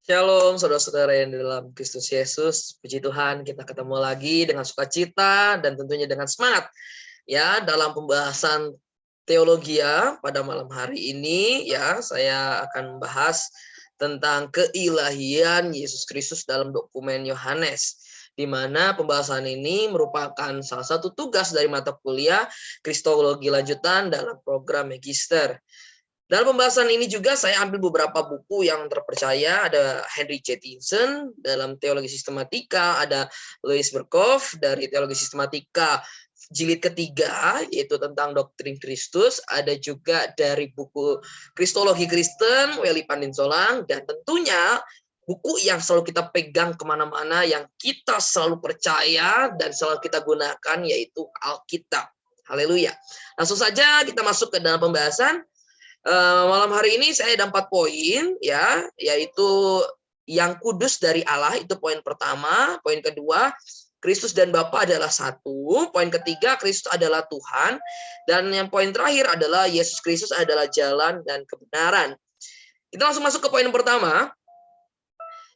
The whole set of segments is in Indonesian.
Shalom saudara-saudara yang di dalam Kristus Yesus. Puji Tuhan, kita ketemu lagi dengan sukacita dan tentunya dengan semangat ya dalam pembahasan teologia pada malam hari ini ya. Saya akan membahas tentang keilahian Yesus Kristus dalam dokumen Yohanes, di mana pembahasan ini merupakan salah satu tugas dari mata kuliah Kristologi lanjutan dalam program Magister. Dalam pembahasan ini juga saya ambil beberapa buku yang terpercaya. Ada Henry C. Tinson dalam Teologi Sistematika, ada Louis Berkhof dari Teologi Sistematika jilid ketiga, yaitu tentang doktrin Kristus. Ada juga dari buku Kristologi Kristen, Weli Pandinsolang, dan tentunya buku yang selalu kita pegang kemana-mana, yang kita selalu percaya dan selalu kita gunakan, yaitu Alkitab. Haleluya. Langsung saja kita masuk ke dalam pembahasan. Malam hari ini saya ada 4 poin ya, yaitu yang kudus dari Allah, itu poin pertama. Poin kedua, Kristus dan Bapa adalah satu. Poin ketiga, Kristus adalah Tuhan. Dan yang poin terakhir adalah Yesus Kristus adalah jalan dan kebenaran. Kita langsung masuk ke poin pertama.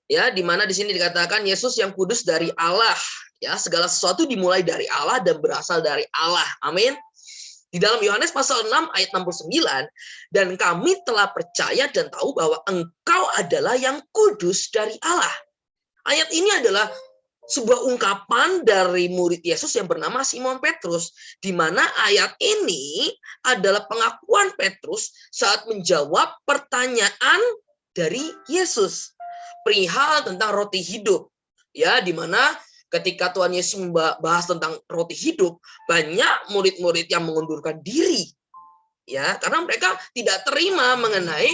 Ya, di mana di sini dikatakan Yesus yang kudus dari Allah. Ya, segala sesuatu dimulai dari Allah dan berasal dari Allah. Amin. Di dalam Yohanes pasal 6 ayat 69, dan kami telah percaya dan tahu bahwa engkau adalah yang kudus dari Allah. Ayat ini adalah sebuah ungkapan dari murid Yesus yang bernama Simon Petrus, di mana ayat ini adalah pengakuan Petrus saat menjawab pertanyaan dari Yesus perihal tentang roti hidup. Ya, di mana ketika Tuhan Yesus membahas tentang roti hidup, banyak murid-murid yang mengundurkan diri, ya, karena mereka tidak terima mengenai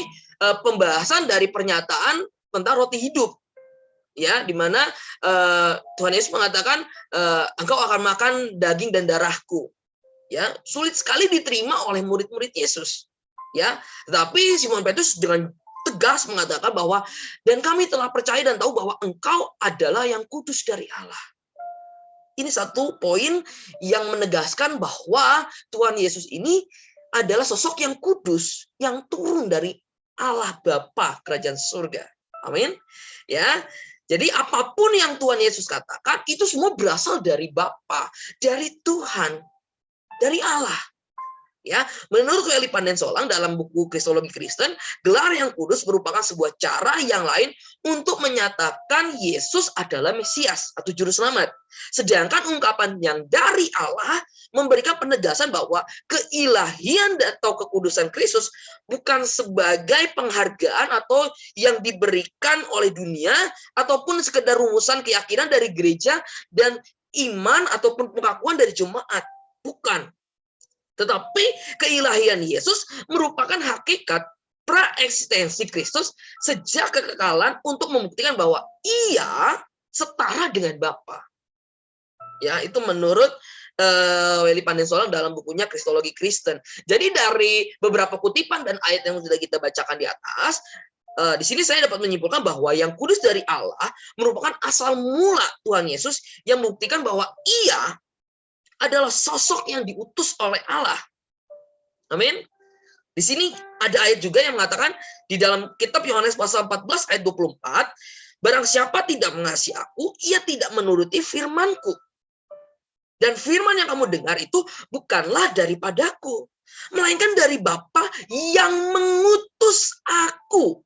pembahasan dari pernyataan tentang roti hidup, ya, di mana Tuhan Yesus mengatakan engkau akan makan daging dan darahku, ya, sulit sekali diterima oleh murid-murid Yesus, ya. Tetapi Simon Petrus dengan tegas mengatakan bahwa dan kami telah percaya dan tahu bahwa engkau adalah yang kudus dari Allah. Ini satu poin yang menegaskan bahwa Tuhan Yesus ini adalah sosok yang kudus, yang turun dari Allah Bapa kerajaan surga. Amin. Ya. Jadi apapun yang Tuhan Yesus katakan itu semua berasal dari Bapa, dari Tuhan, dari Allah. Ya, menurut Weli Pandinsolang dalam buku Kristologi Kristen, gelar yang kudus merupakan sebuah cara yang lain untuk menyatakan Yesus adalah Mesias atau juru selamat. Sedangkan ungkapan yang dari Allah memberikan penegasan bahwa keilahian atau kekudusan Kristus bukan sebagai penghargaan atau yang diberikan oleh dunia ataupun sekedar rumusan keyakinan dari gereja dan iman ataupun pengakuan dari jemaat. Bukan. Tetapi keilahian Yesus merupakan hakikat praeksistensi Kristus sejak kekekalan untuk membuktikan bahwa ia setara dengan Bapa. Ya, itu menurut Weli Pandinsolang dalam bukunya Kristologi Kristen. Jadi dari beberapa kutipan dan ayat yang sudah kita bacakan di atas, di sini saya dapat menyimpulkan bahwa yang kudus dari Allah merupakan asal mula Tuhan Yesus yang membuktikan bahwa ia adalah sosok yang diutus oleh Allah. Amin. Di sini ada ayat juga yang mengatakan di dalam kitab Yohanes pasal 14 ayat 24, barang siapa tidak mengasihi aku, ia tidak menuruti firman-Ku. Dan firman yang kamu dengar itu bukanlah daripadaku, melainkan dari Bapa yang mengutus aku.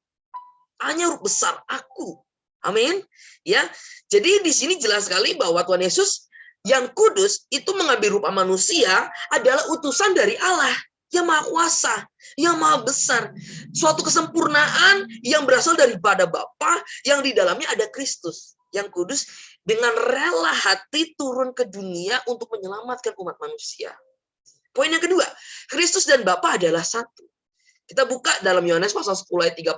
Hanya huruf besar aku. Amin. Ya. Jadi di sini jelas sekali bahwa Tuhan Yesus yang kudus itu mengambil rupa manusia adalah utusan dari Allah yang maha kuasa, yang maha besar. Suatu kesempurnaan yang berasal daripada Bapa yang di dalamnya ada Kristus yang kudus dengan rela hati turun ke dunia untuk menyelamatkan umat manusia. Poin yang kedua, Kristus dan Bapa adalah satu. Kita buka dalam Yohanes pasal 10 ayat 30,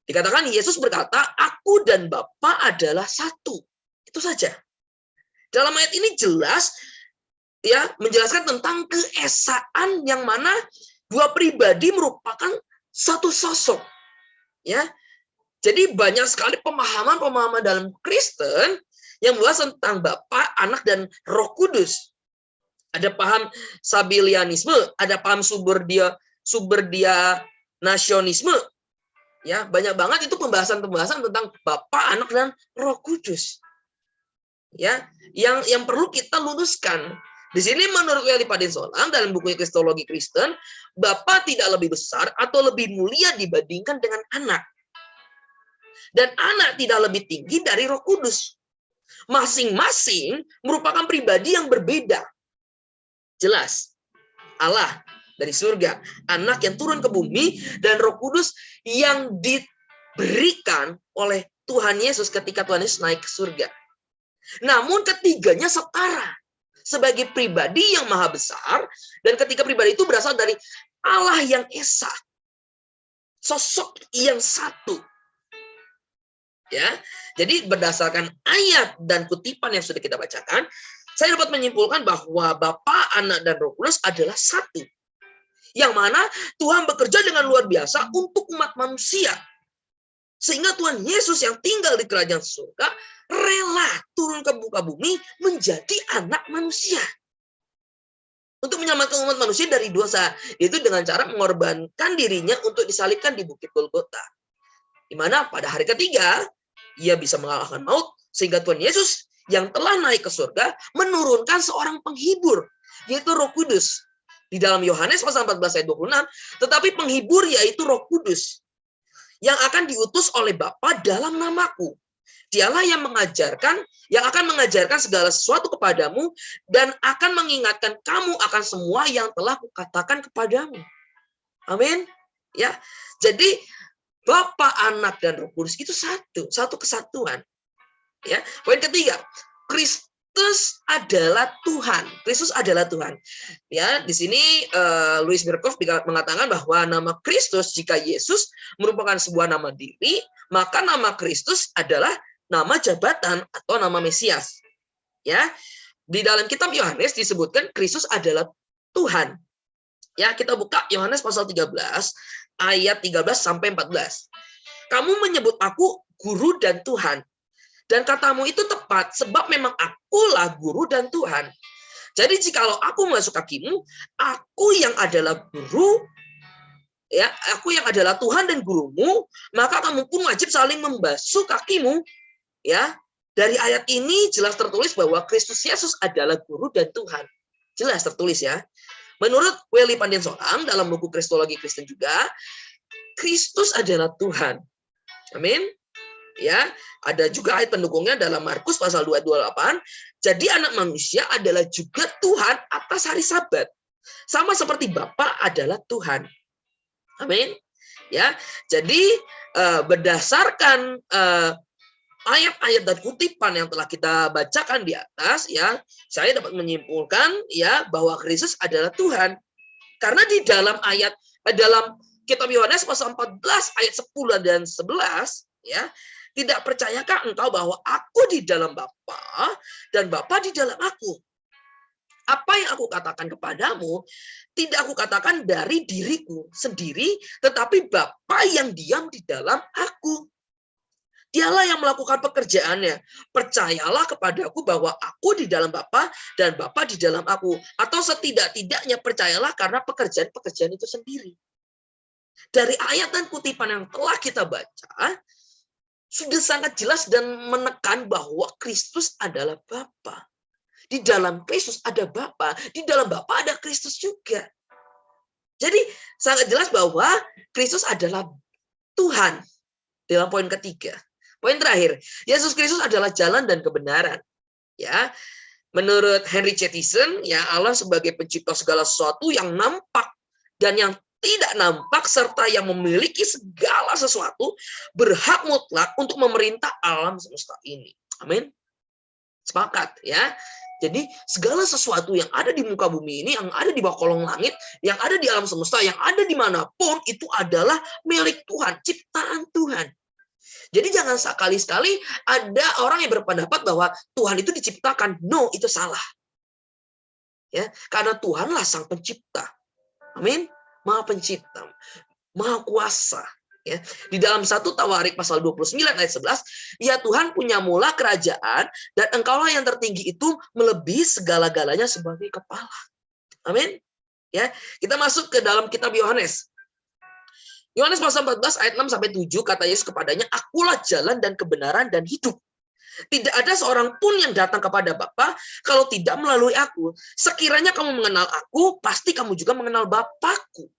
dikatakan Yesus berkata, aku dan Bapa adalah satu. Itu saja. Dalam ayat ini jelas ya menjelaskan tentang keesaan yang mana dua pribadi merupakan satu sosok. Ya. Jadi banyak sekali pemahaman-pemahaman dalam Kristen yang membahas tentang Bapa, Anak dan Roh Kudus. Ada paham Sabilianisme, ada paham sumber dia nasionisme. Ya, banyak banget itu pembahasan-pembahasan tentang Bapa, Anak, dan Roh Kudus. Ya, yang perlu kita luruskan. Di sini menurut Weli Padinsolang dalam bukunya Kristologi Kristen, Bapa tidak lebih besar atau lebih mulia dibandingkan dengan Anak. Dan Anak tidak lebih tinggi dari Roh Kudus. Masing-masing merupakan pribadi yang berbeda. Jelas, Allah dari surga, Anak yang turun ke bumi, dan Roh Kudus yang diberikan oleh Tuhan Yesus ketika Tuhan Yesus naik ke surga. Namun ketiganya setara sebagai pribadi yang maha besar, dan ketika pribadi itu berasal dari Allah yang esa, sosok yang satu. Ya, jadi berdasarkan ayat dan kutipan yang sudah kita bacakan, saya dapat menyimpulkan bahwa Bapa, Anak, dan Roh Kudus adalah satu. Yang mana Tuhan bekerja dengan luar biasa untuk umat manusia. Sehingga Tuhan Yesus yang tinggal di kerajaan surga rela turun ke muka bumi menjadi anak manusia. Untuk menyelamatkan umat manusia dari dosa. Yaitu dengan cara mengorbankan dirinya untuk disalibkan di Bukit Golgota. Di mana pada hari ketiga, ia bisa mengalahkan maut. Sehingga Tuhan Yesus yang telah naik ke surga menurunkan seorang penghibur. Yaitu Roh Kudus. Di dalam Yohanes pasal 14 ayat 26, tetapi penghibur yaitu Roh Kudus yang akan diutus oleh Bapa dalam namaku. Dialah yang akan mengajarkan segala sesuatu kepadamu dan akan mengingatkan kamu akan semua yang telah kukatakan kepadamu. Amin. Ya. Jadi Bapa, Anak, dan Roh Kudus itu satu kesatuan. Ya. Poin ketiga, Kristus adalah Tuhan. Kristus adalah Tuhan. Ya, di sini Louis Berkhof mengatakan bahwa nama Kristus, jika Yesus merupakan sebuah nama diri, maka nama Kristus adalah nama jabatan atau nama Mesias. Ya, di dalam kitab Yohanes disebutkan Kristus adalah Tuhan. Ya, kita buka Yohanes pasal 13 ayat 13 sampai 14. Kamu menyebut aku guru dan Tuhan. Dan katamu itu tepat, sebab memang akulah guru dan Tuhan. Jadi jikalau aku membasuh kakimu, aku yang adalah guru, ya, aku yang adalah Tuhan dan gurumu, maka kamu pun wajib saling membasuh kakimu. Ya, dari ayat ini jelas tertulis bahwa Kristus Yesus adalah guru dan Tuhan. Jelas tertulis ya. Menurut Weli Padinsolang dalam buku Kristologi Kristen juga, Kristus adalah Tuhan. Amin. Ya, ada juga ayat pendukungnya dalam Markus pasal 2:28. Jadi anak manusia adalah juga Tuhan atas hari Sabat. Sama seperti Bapa adalah Tuhan. Amin. Ya, jadi berdasarkan ayat-ayat dan kutipan yang telah kita bacakan di atas, ya, saya dapat menyimpulkan ya bahwa Kristus adalah Tuhan. Karena di dalam dalam kitab Yohanes pasal 14 ayat 10 dan 11, ya, tidak percayakah engkau bahwa aku di dalam Bapa dan Bapa di dalam aku? Apa yang aku katakan kepadamu, tidak aku katakan dari diriku sendiri, tetapi Bapa yang diam di dalam aku. Dialah yang melakukan pekerjaannya. Percayalah kepadaku bahwa aku di dalam Bapa dan Bapa di dalam aku. Atau setidak-tidaknya percayalah karena pekerjaan-pekerjaan itu sendiri. Dari ayat dan kutipan yang telah kita baca, sudah sangat jelas dan menekan bahwa Kristus adalah Bapa. Di dalam Kristus ada Bapa, di dalam Bapa ada Kristus juga. Jadi sangat jelas bahwa Kristus adalah Tuhan. Dalam poin ketiga. Poin terakhir, Yesus Kristus adalah jalan dan kebenaran. Ya, menurut Henry Chettison, ya, Allah sebagai pencipta segala sesuatu yang nampak dan yang tidak nampak serta yang memiliki segala sesuatu berhak mutlak untuk memerintah alam semesta ini. Amin. Sepakat ya. Jadi segala sesuatu yang ada di muka bumi ini, yang ada di bawah kolong langit, yang ada di alam semesta, yang ada dimanapun itu adalah milik Tuhan, ciptaan Tuhan. Jadi jangan sekali-sekali ada orang yang berpendapat bahwa Tuhan itu diciptakan. No, itu salah. Ya, karena Tuhanlah sang pencipta. Amin. Maha pencipta, maha kuasa. Ya. Di dalam 1 Tawarik pasal 29 ayat 11, ya Tuhan punya mula kerajaan dan engkaulah yang tertinggi itu melebihi segala-galanya sebagai kepala. Amin. Ya, kita masuk ke dalam kitab Yohanes. Yohanes pasal 14 ayat 6 sampai 7 kata Yesus kepadanya, "Akulah jalan dan kebenaran dan hidup. Tidak ada seorang pun yang datang kepada Bapa kalau tidak melalui aku. Sekiranya kamu mengenal aku, pasti kamu juga mengenal Bapakku.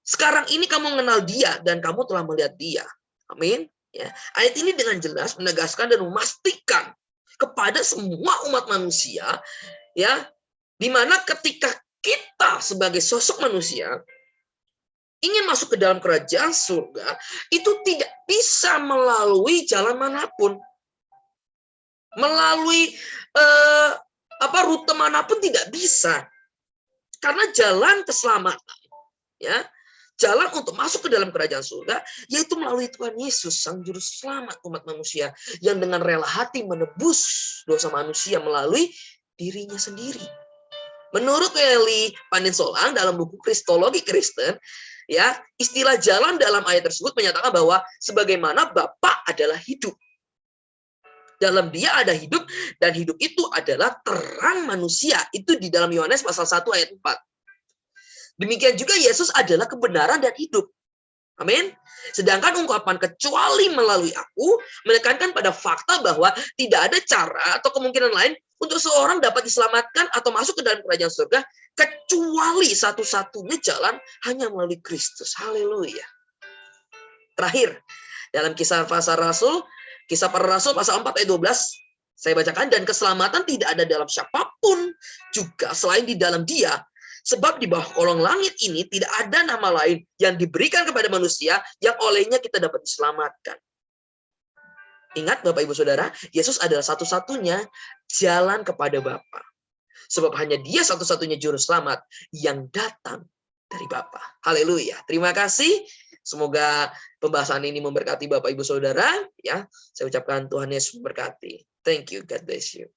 Sekarang ini kamu mengenal Dia dan kamu telah melihat Dia." Amin. Ya. Ayat ini dengan jelas menegaskan dan memastikan kepada semua umat manusia, ya, di mana ketika kita sebagai sosok manusia ingin masuk ke dalam kerajaan surga, itu tidak bisa melalui jalan manapun. Melalui rute manapun tidak bisa. Karena jalan keselamatan, ya, jalan untuk masuk ke dalam kerajaan surga, yaitu melalui Tuhan Yesus, Sang Juru Selamat umat manusia, yang dengan rela hati menebus dosa manusia melalui dirinya sendiri. Menurut Eli Paninsolang dalam buku Kristologi Kristen, ya, istilah jalan dalam ayat tersebut menyatakan bahwa sebagaimana Bapa adalah hidup. Dalam Dia ada hidup, dan hidup itu adalah terang manusia. Itu di dalam Yohanes pasal 1 ayat 4. Demikian juga Yesus adalah kebenaran dan hidup. Amin. Sedangkan ungkapan kecuali melalui aku menekankan pada fakta bahwa tidak ada cara atau kemungkinan lain untuk seorang dapat diselamatkan atau masuk ke dalam kerajaan surga kecuali satu-satunya jalan hanya melalui Kristus. Haleluya. Terakhir, dalam kisah para rasul pasal 4 ayat 12, saya bacakan, "Dan keselamatan tidak ada dalam siapapun juga selain di dalam Dia. Sebab di bawah kolong langit ini tidak ada nama lain yang diberikan kepada manusia yang olehnya kita dapat diselamatkan." Ingat Bapak Ibu Saudara, Yesus adalah satu-satunya jalan kepada Bapa. Sebab hanya Dia satu-satunya juru selamat yang datang dari Bapa. Haleluya. Terima kasih. Semoga pembahasan ini memberkati Bapak Ibu Saudara, ya. Saya ucapkan Tuhan Yesus memberkati. Thank you. God bless you.